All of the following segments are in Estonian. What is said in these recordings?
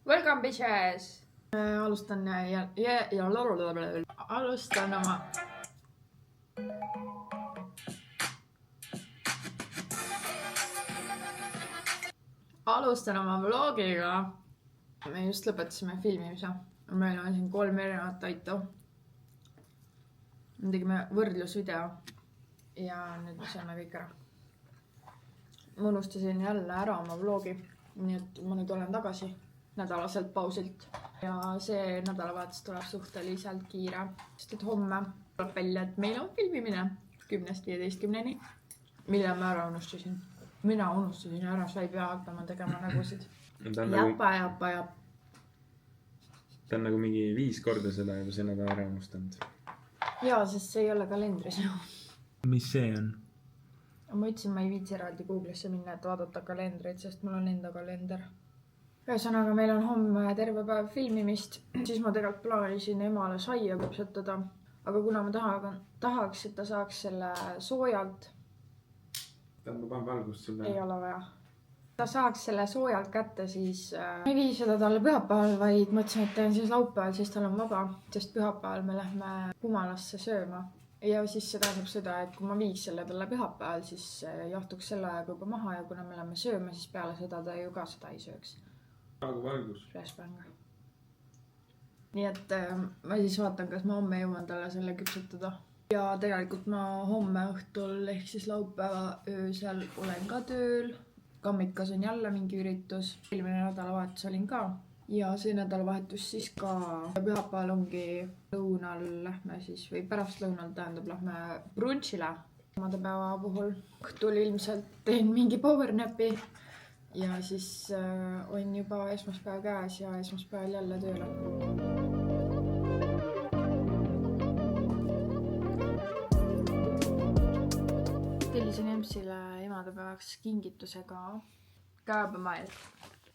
Welcome bitches! Alustan oma vlogiga. Me just lõpetasime filmimise. Meil on siin 3 erinevat toitu. Me tegime võrdlusvideo ja nüüd me saame kõik ära. Ma unustasin jälle ära oma vlogi, nii et ma nüüd olen tagasi nädalaselt pausilt. Ja see nädalavahetus tuleb suhteliselt kiire, sest et homme tuleb välja, et meil on filmimine 10-15-ni, mille ma ära unustasin. Mina unustasin ära, sa ei pea hakkama tegema nägusid. Japa. Ta on nagu mingi 5 korda seda juba see nädal ära unustanud. Jaa, sest see ei ole kalendris. Mis see on? Ma ütlesin, ma ei viitsi eraldi Google'isse minna, et vaadata kalendreid, sest mul on enda kalender. Ühesõnaga, meil on homme terve päev filmimist, siis ma tegelikult plaanisin emale saia küpsetada, aga kuna ma tahaks, et ta saaks selle soojalt. Ma panen valgust sulle. Ei ole vaja. Ta saaks selle soojalt kätte, siis ei vii seda talle pühapäeval, vaid mõtlesin, et teen siis laupäeval, siis tal on vaba, sest pühapäeval me lähme Kumalasse sööma. Ja siis see tähendab seda, et kui ma viiks selle talle pühapäeval, siis jahtuks selle ajaga juba maha ja kuna me lähme sööma, siis peale seda ta ju ka seda ei sööks. Aga valgus. Flashbang. Nii et ma siis vaatan, kas ma homme jõuan talle selle küpsetada. Ja tegelikult ma homme õhtul ehk siis laupäeva öösel olen ka tööl. Kammikas on jälle mingi üritus. Eelmine nädalavahetus olin ka. Ja see nädalavahetus siis ka. Pühapäeval ongi lõunal lähme siis, või pärast lõunal tähendab lähme brunchile. Emadepäeva puhul õhtul ilmselt teen mingi powernapi. Ja siis on juba esmaspäev käes ja esmaspäeval jälle tööle. Tellisin Emsile emadepäevaks kingitusega käebemail.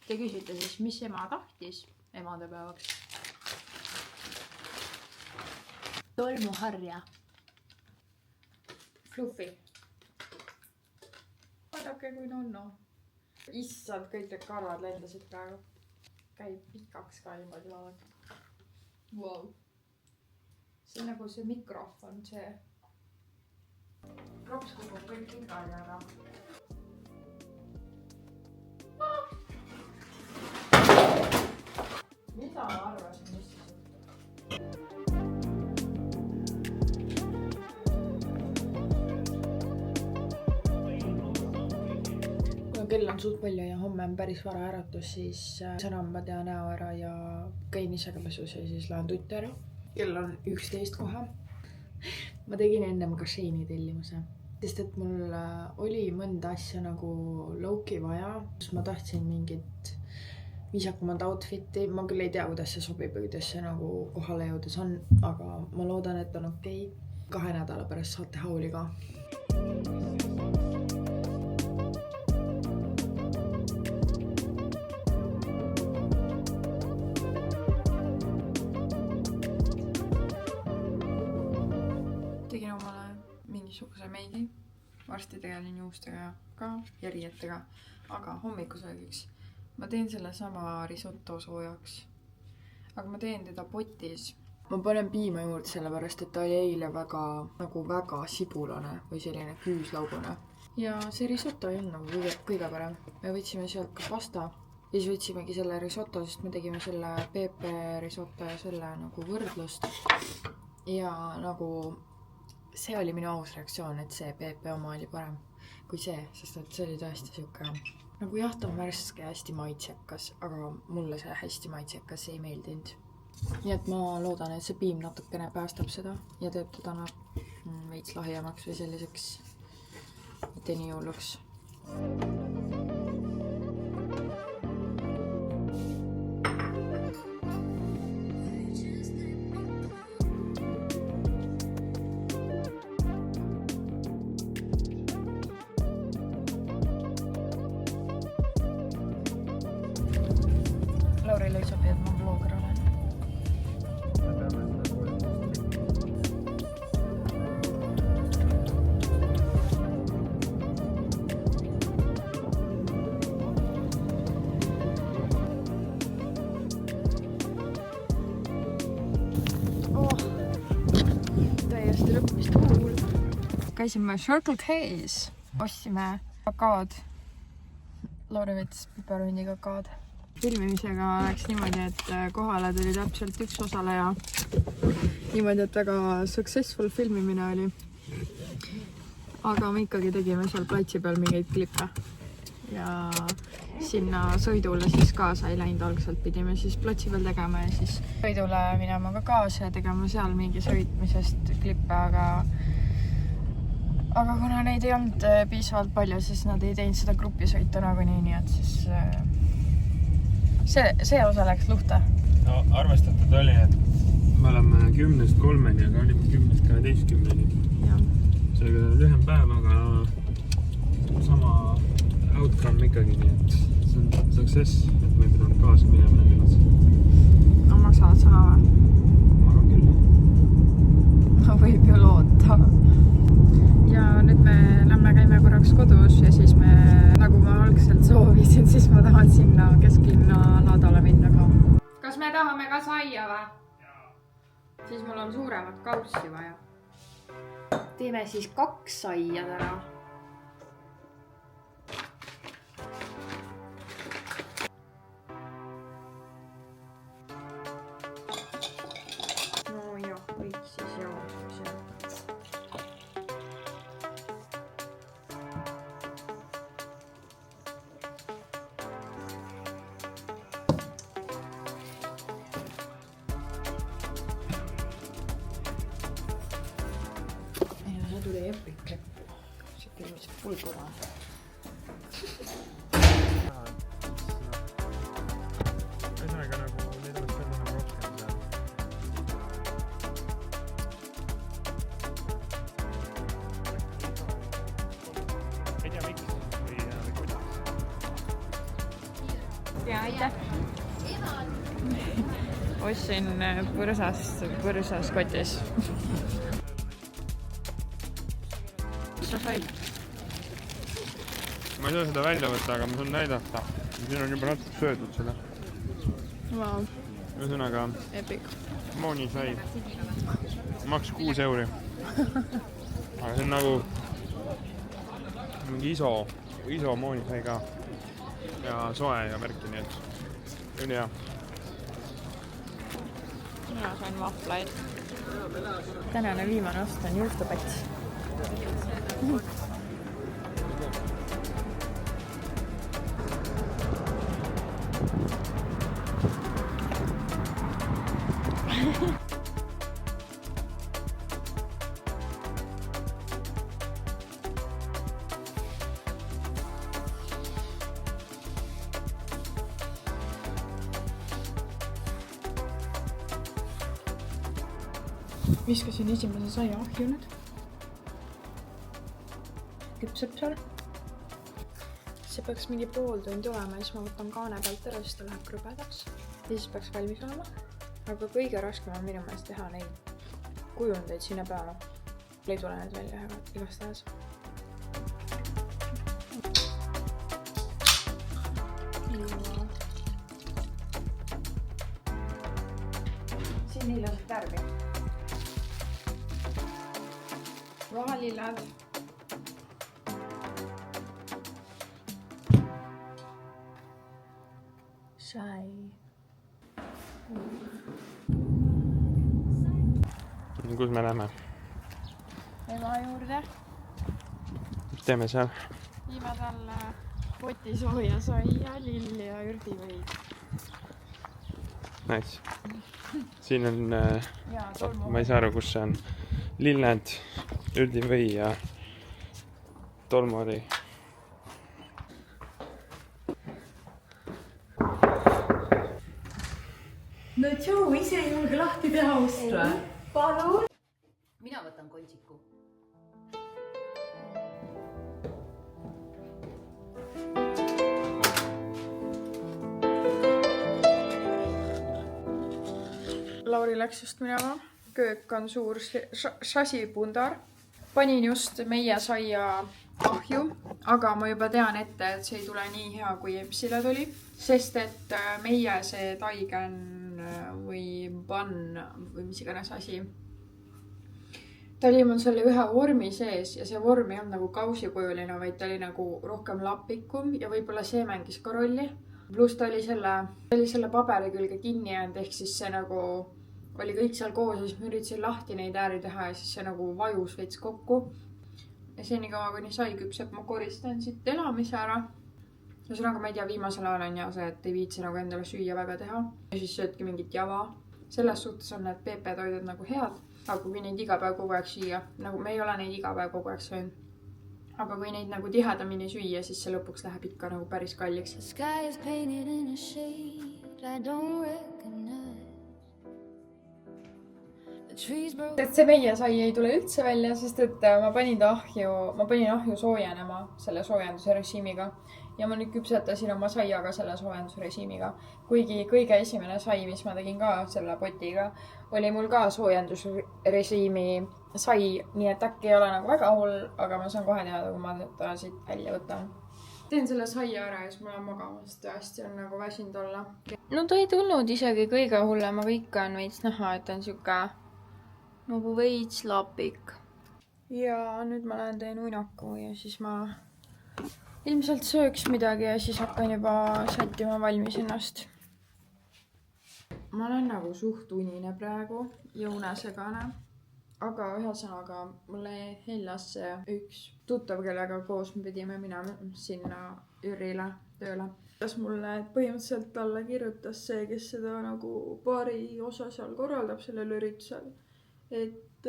Te küsite siis, mis ema tahtis emadepäevaks? Tolmuharja. Fluffi. Vaadake, kui nonno. Issand, kõik need karvad lendasid praegu. Käib pikaks ka niimoodi vaadata. Wow. See on nagu see mikrofon, see. Krops kukub kõik pikali ära. Mida ma arvasin, mis see suhtud? Kell on suht palju ja homme on päris vara äratus, siis sänambad ja näo ära ja käin ise ka pesus ja siis lähen tutti ära. Kell on 11 kohe. Ma tegin ennem ka Sheini tellimuse, sest et mul oli mõnda asja nagu lowkey vaja. Ma tahtsin mingit viisakumad outfiti. Ma küll ei tea, kuidas see sobib või kuidas see nagu kohale jõudes on, aga ma loodan, et on okei. 2 nädala pärast saate hauli ka. Tegin omale mingisuguse meigi. Varsti tegelen juustega ka ja riietega, aga hommikusöögiks. Ma teen selle sama risotto soojaks, aga ma teen teda potis. Ma panen piima juurde sellepärast, et ta oli eile väga sibulane või selline küüslaugune. Ja see risotto ei olnud nagu kõige parem. Me võtsime sealt ka pasta ja siis võtsimegi selle risotto, sest me tegime selle pepe risotto ja selle nagu võrdlust. Ja nagu see oli minu aus reaktsioon, et see pepe oma oli parem kui see, sest et see oli tõesti siuke nagu jaht on värske ja hästi maitsekas, aga mulle see hästi maitsekas ei meeldinud. Nii et ma loodan, et see piim natukene päästab seda ja teeb teda veits lahjemaks või selliseks mitte nii hulluks. Lauri lõi sobi, et ma vlogger olen. lõppmist huul. Käisime Circle K's, ostsime kakaod. Lauri võttis piparhundi kakaod. Filmimisega läks niimoodi, et kohale tuli täpselt üks osaleja. Niimoodi, et väga successful filmimine oli. Aga me ikkagi tegime seal platsi peal mingeid klippe. Ja sinna sõidule siis kaasa ei läinud algselt. Pidime siis platsi peal tegema ja siis sõidule minema ka kaasa ja tegema seal mingi sõitmisest klippe, aga kuna neid ei olnud piisavalt palju, siis nad ei teinud seda grupisõitu nagunii, nii et siis see osa läks luhta. No, arvestatud oli, et me oleme 10-3, aga olime 10-12. Seega lühem päev, aga sama outcome ikkagi, nii et see on success, et me ei pidanud kaasa minema nendega. No maksavad sama või? Ma arvan küll. No võib ju loota. Ja nüüd me käime korraks kodus ja siis nagu ma algselt soovisin, siis ma tahan sinna kesklinna laadale minna ka. Kas me tahame ka saia või? Siis mul on suuremat kaussi vaja. Teeme siis 2 saia täna. No jah, kõik siis jaotus ja... tuli epic leppu. See külmis pulgura. Ühesõnaga nagu neid oleks veel enam rohkem seal. Ei tea miks või kuidas? Ja aitäh! Ostsin põrsas kotis. Sa said? Ma ei saa seda välja võtta, aga ma saan näidata. Siin on juba natuke söödud seda. Wow. Ühesõnaga Epic. Mooni sai. Maks 6 €. Aga see on nagu mingi iso Mooni sai ka. Ja soe ja värki, nii et üli hea. Mina sain vahvlaid. Tänane viimane ost on juustupats. Viskasin esimese saia ahju nüüd. Küpseb seal. See peaks mingi pool tundi olema ja siis ma võtan kaane pealt ära, siis ta läheb krõbedaks. Ja siis peaks valmis olema. Aga kõige raskem on minu meelest teha neid kujundeid sinna peale. Ei tule need välja igast tähes. Siin nii lased tärbi. Vahalillad. Sai. Kus me lähme? Eva juurde. Mis teeme seal? Viime talle potisooja saia, lilli ja ürdivõid. Nice. Siin on, ma ei saa aru, kus see on. Lilled, ürdivõi ja tolmuori. No Joe ise ei julge lahti teha ust või? Palun! Mina võtan kontsiku. Lauri läks just minema. Köök on suur šasipundar. Panin just meie saia ahju, aga ma juba tean ette, et see ei tule nii hea, kui Epsile tuli. Sest et meie see taigen või bann või mis iganes asi ta oli mul selle ühe vormi sees ja see vorm ei olnud nagu kausikujuline, vaid ta oli nagu rohkem lapikum ja võib-olla see mängis ka rolli. Pluss ta oli selle paberi külge kinni jäänud, ehk siis see nagu oli kõik seal koos ja siis ma üritasin lahti neid ääri teha ja siis see nagu vajus veits kokku. Ja senikaua, kuni sai küpseb, ma koristan siit elamise ära. Ühesõnaga, ma ei tea, viimasel ajal on ja see, et ei viitsi nagu endale süüa väga teha. Ja siis söödki mingit java. Selles suhtes on need PP-toidud nagu head. Aga kui neid iga päev kogu aeg süüa, nagu me ei ole neid iga päev kogu aeg söönud. Aga kui neid nagu tihedamini süüa, siis see lõpuks läheb ikka nagu päris kalliks. Et see meie sai ei tule üldse välja, sest et ma panin ahju soojenema selle soojenduse režiimiga. Ja ma nüüd küpsetasin oma saiaga selle soojendusrežiimiga. Kuigi kõige esimene sai, mis ma tegin ka selle potiga, oli mul ka soojendusrežiimi sai, nii et äkki ei ole nagu väga hull, aga ma saan kohe teada, kui ma ta siit välja võtan. Teen selle saia ära ja siis ma olen magamas, tõesti on nagu väsinud olla. No ta ei tulnud isegi kõige hullem, aga ikka on veits näha, et on siuke nagu veits lapik. Ja nüüd ma lähen teen uinaku ja siis ma ilmselt sööks midagi ja siis hakkan juba sättima valmis ennast. Ma olen nagu suht unine praegu ja unesegane. Aga ühesõnaga mulle hellas see üks tuttav, kellega koos me pidime minema sinna Jürile tööle. Mulle põhimõtteliselt talle kirjutas see, kes seda nagu paari osa seal korraldab sellel üritusel. Et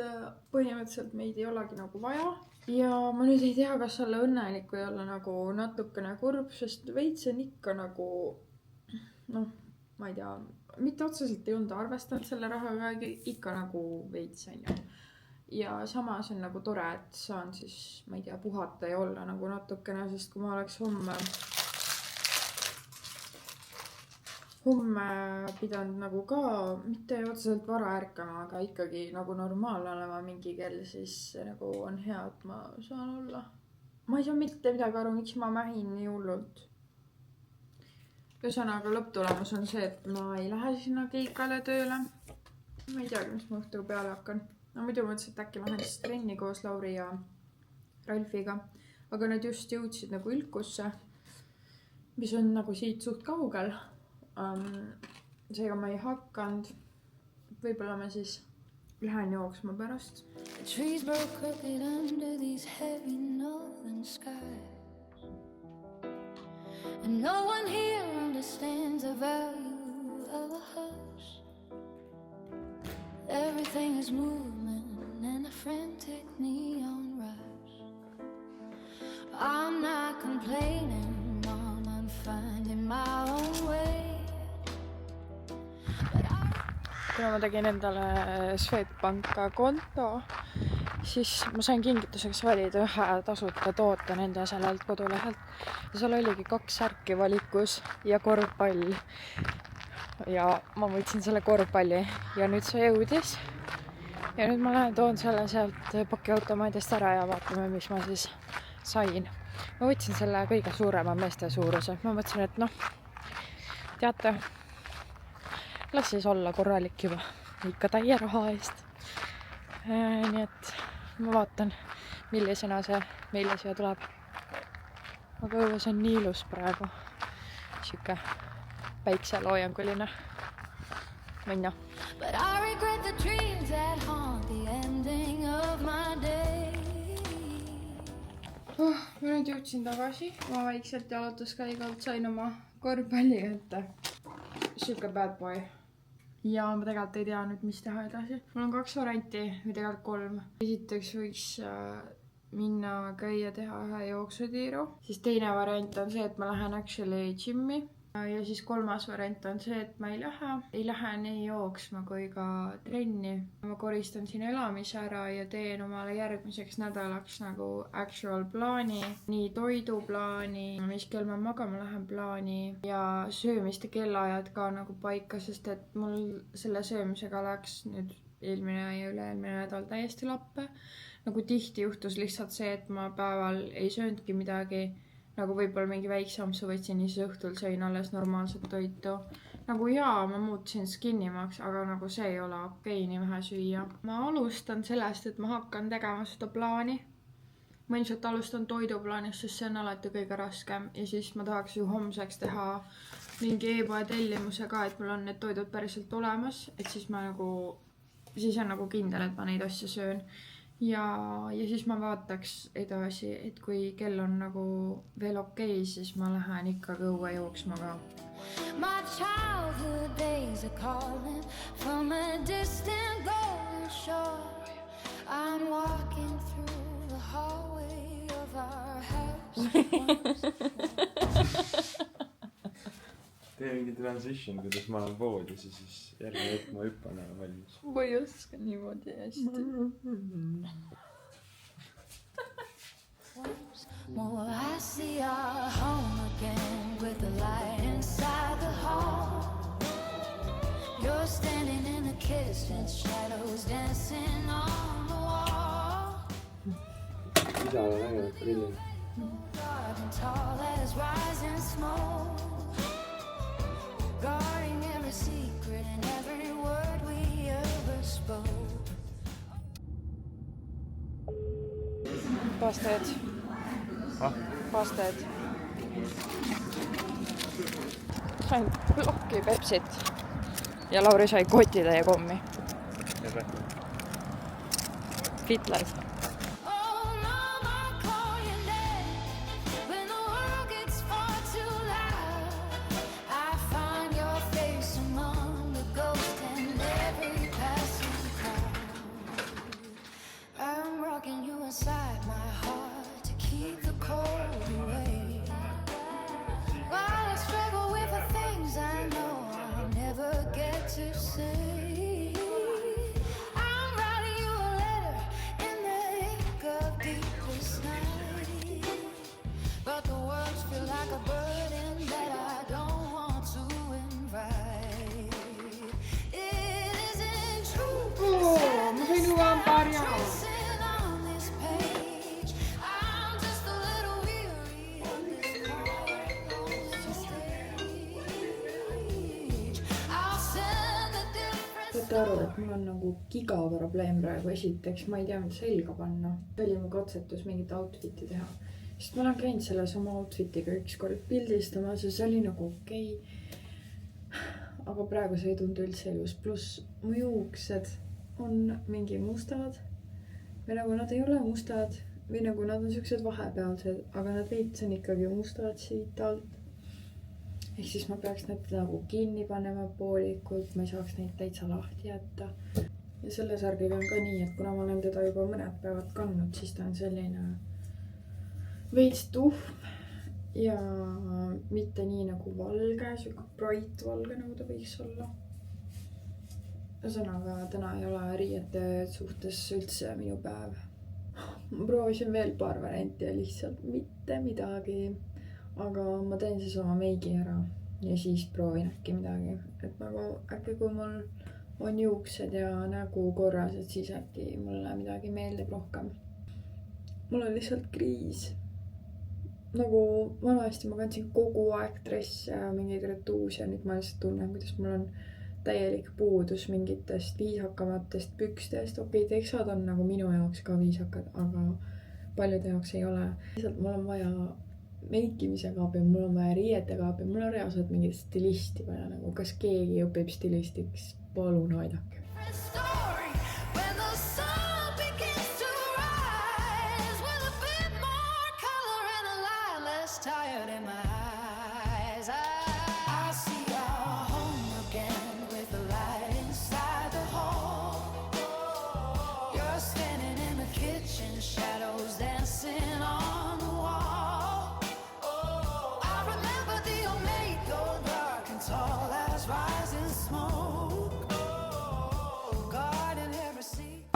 põhimõtteliselt meid ei olegi nagu vaja. Ja ma nüüd ei tea, kas olla õnnelik või olla nagu natukene kurb, sest veits on ikka nagu, ma ei tea, mitte otseselt ei olnud arvestanud selle rahaga, ikka nagu veits on ju. Ja samas on nagu tore, et saan siis, ma ei tea, puhata ja olla nagu natukene, sest kui ma oleks homme pidanud nagu ka, mitte otseselt vara ärkama, aga ikkagi nagu normaalne olema mingi kell, siis nagu on hea, et ma saan olla. Ma ei saa mitte midagi aru, miks ma mähin nii hullult. Ühesõnaga lõpptulemus on see, et ma ei lähe sinna keikale tööle. Ma ei teagi, mis ma õhtuga peale hakkan. No muidu mõtlesin, et äkki lähen siis trenni koos Lauri ja Ralfiga. Aga nad just jõudsid nagu Ülkusse, mis on nagu siit suht kaugel. Seega ma ei hakanud. Võib-olla ma siis lähen jooksma pärast. Trees broke crooked under these heavy northern skies. And no one here understands the value of a hush. Everything is movement and a frantic neon rush. I'm not complaining, Mom, I'm finding my own way. Kuna ma tegin endale Swedbanka konto, siis ma sain kingituseks valida ühe tasuta toote nende sellelt kodulehelt. Ja seal oligi 2 särki valikus ja korvpall. Ja ma võtsin selle korvpalli ja nüüd see jõudis. Ja nüüd ma lähen toon selle sealt pakiautomaadist ära ja vaatame, mis ma siis sain. Ma võtsin selle kõige suurema meeste suuruse. Ma mõtlesin, et teate, las siis olla korralik juba, ikka täie raha eest. Nii et ma vaatan, millisena see meile siia tuleb. Aga õues on nii ilus praegu. Siuke päikseloojanguline minna. Ma nüüd jõudsin tagasi. Ma väikselt jalutuskäigalt sain oma korvpalli ette. Siuke bad boy. Ja ma tegelikult ei tea nüüd, mis teha edasi. Mul on 2 varianti, või tegelikult 3. Esiteks võiks minna käia teha ühe jooksutiiru. Siis teine variant on see, et ma lähen actually gym'i. Ja siis 3. variant on see, et ma ei lähe nii jooksma kui ka trenni. Ma koristan siin elamise ära ja teen omale järgmiseks nädalaks nagu actual plaani. Nii toiduplaani, mis kell ma magama lähen plaani ja söömiste kellaajad ka nagu paika, sest et mul selle söömisega läks nüüd eelmine ja üle-eelmine nädal täiesti lappe. Nagu tihti juhtus lihtsalt see, et ma päeval ei sööndki midagi. Nagu võib-olla mingi väikse ampsu võtsin ja siis õhtul sõin alles normaalset toitu. nagu jaa, ma muutusin skinnimaks, aga nagu see ei ole okei nii vähe süüa. Ma alustan sellest, et ma hakkan tegema seda plaani. Ma ilmselt alustan toiduplaanist, sest see on alati kõige raskem. Ja siis ma tahaks ju homseks teha mingi e-poe tellimuse ka, et mul on need toidud päriselt olemas. Et siis ma nagu, siis on nagu kindel, et ma neid asju söön. Ja siis ma vaataks edasi, et kui kell on nagu veel okei, siis ma lähen ikka õue jooksma ka. My childhood days are calling from a distant golden shore. I'm walking through the hallway of our house. Tee mingi transition, kuidas ma olen voodis ja siis järgmine hetk ma hüppan ja valmis. Ma ei oska niimoodi hästi. More I see our home again with the light inside the hall. You're standing in the kitchen, shadows dancing on the wall. Isale nägenud prilli. Garden tall as rising smoke. Guarding every secret and every word we ever spoke. Pastajad. Pastajad. Sain plokki Pepsit. Ja Lauri sai kotitäie kommi. Fitlaid. Võite aru, et mul on nagu gigaprobleem praegu. Esiteks, ma ei tea, mida selga panna. Oli mu katsetus mingit outfiti teha. Sest ma olen käinud selles oma outfitiga ükskord pildistamas ja see oli nagu okei. Aga praegu see ei tundu üldse ilus. Pluss mu juuksed on mingi mustad. Või nagu nad ei ole mustad. Või nagu nad on siuksed vahepealsed. Aga nad veits on ikkagi mustad siit alt. Ehk siis ma peaks need nagu kinni panema poolikult, ma ei saaks neid täitsa lahti jätta. Ja selle särgiga on ka nii, et kuna ma olen teda juba mõned päevad kandnud, siis ta on selline veits tuhm ja mitte nii nagu valge, siuke bright valge, nagu ta võiks olla. Ühesõnaga, täna ei ole riiete suhtes üldse minu päev. Ma proovisin veel paar varianti ja lihtsalt mitte midagi. Aga ma teen siis oma meigi ära ja siis proovin äkki midagi. Et nagu äkki kui mul on juuksed ja nägu korras, et siis äkki mulle midagi meeldib rohkem. Mul on lihtsalt kriis. Nagu vanasti ma kandsin kogu aeg dresse ja mingeid retuuse ja nüüd ma lihtsalt tunnen, kuidas mul on täielik puudus mingitest viisakamatest pükstest. Okei, teksad on nagu minu jaoks ka viisakad, aga paljude jaoks ei ole. Lihtsalt mul on vaja meikimise kaabi, mul on vaja riiete kaabi, mul on reaalselt mingit stilisti vaja, nagu kas keegi õpib stilistiks, palun aidake.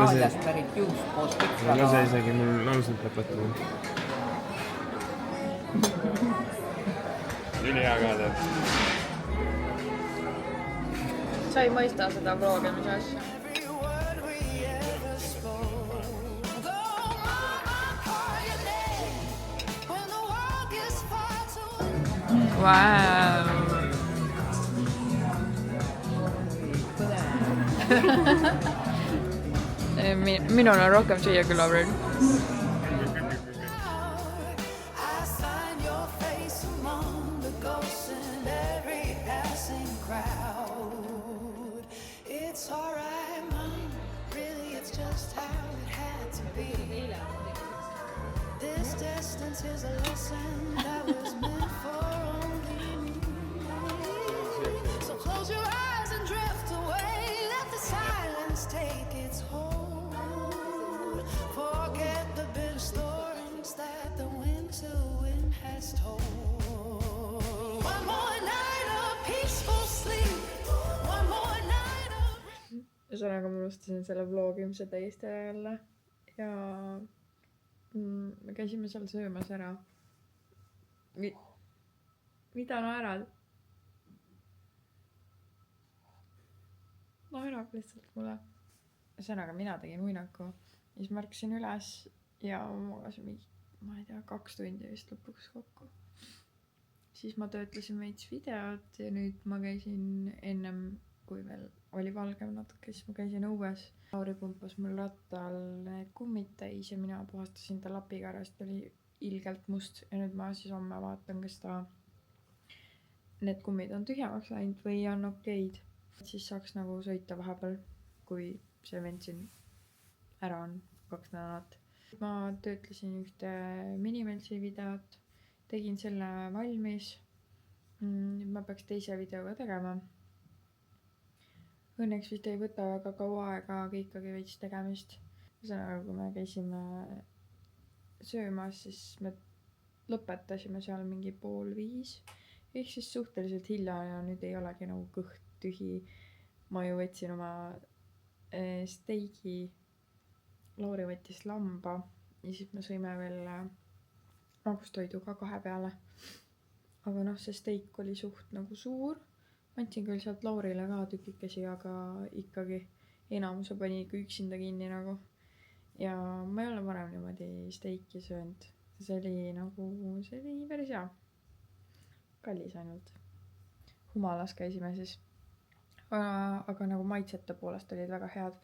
Aaliast pärit juuskoos ma lase isegi mul lauselt lõpetada. Üli hea ka teeb. Sa ei mõista seda vloogimise asja. Wow. Minul on rohkem süüa küll, Avril. So close your eyes and drift away. Let the silence take its hold. Forget the bitter stories that the winter wind has told. One more night of peaceful sleep. One more night of... Ühesõnaga ma unustasin selle vlogimise täiesti ära jälle. Ja me käisime seal söömas ära. Mida naerad? Naerab lihtsalt mulle. Ühesõnaga mina tegin uinaku. Ja siis märkasin üles ja magasin mingi, ma ei tea, 2 tundi vist lõpuks kokku. Siis ma töötlesin veits videot ja nüüd ma käisin ennem, kui veel oli valgem natuke, siis ma käisin õues. Lauri pumpas mul rattal need kummid täis ja mina puhastasin ta lapiga ära, sest oli ilgelt must. Ja nüüd ma siis homme vaatan, kas need kummid on tühjemaks läinud või on okeid. Siis saaks nagu sõita vahepeal, kui see vend siin ära on 2 nädalat. Ma töötlesin ühte Minimeltsi videot, tegin selle valmis. Nüüd ma peaks teise videoga tegema. Õnneks vist ei võta väga kaua aega, aga ikkagi veits tegemist. Ühesõnaga, kui me käisime söömas, siis me lõpetasime seal mingi 4:30. Ehk siis suhteliselt hilja ja nüüd ei olegi nagu kõht tühi. Ma ju võtsin oma steigi, Lauri võttis lamba ja siis me sõime veel magustoiduga 2 peale. Aga noh, see steik oli suht nagu suur. Ma andsin küll sealt Laurile ka tükikesi, aga ikkagi enamuse pani ikka üksinda kinni nagu. Ja ma ei ole varem niimoodi steiki söönud. See oli päris hea. Kallis ainult. Humalas käisime siis. Aga nagu maitsete poolest olid väga head.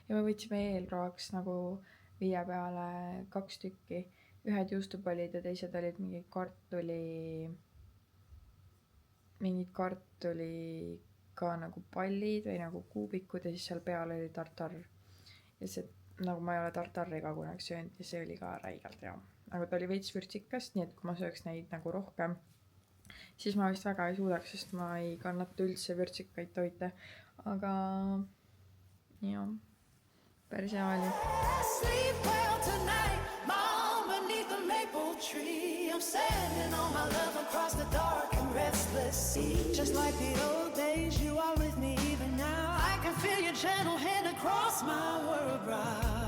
Ja me võtsime eelroaks nagu 5 peale 2 tükki. Ühed juustupallid ja teised olid mingid kartuli ka nagu pallid või nagu kuubikud ja siis seal peal oli tartar. Ja see, nagu ma ei ole tartariga kunagi söönud ja see oli ka räigelt hea. Aga ta oli veits vürtsikast, nii et kui ma sööks neid nagu rohkem, siis ma vist väga ei suudaks, sest ma ei kannata üldse vürtsikaid toite. Aga jah, päris hea oli. Sleep well tonight, mom beneath the maple tree. I'm sending all my love across the dark and restless sea. Just like the old days, you are with me even now. I can feel your gentle hand across my world bright.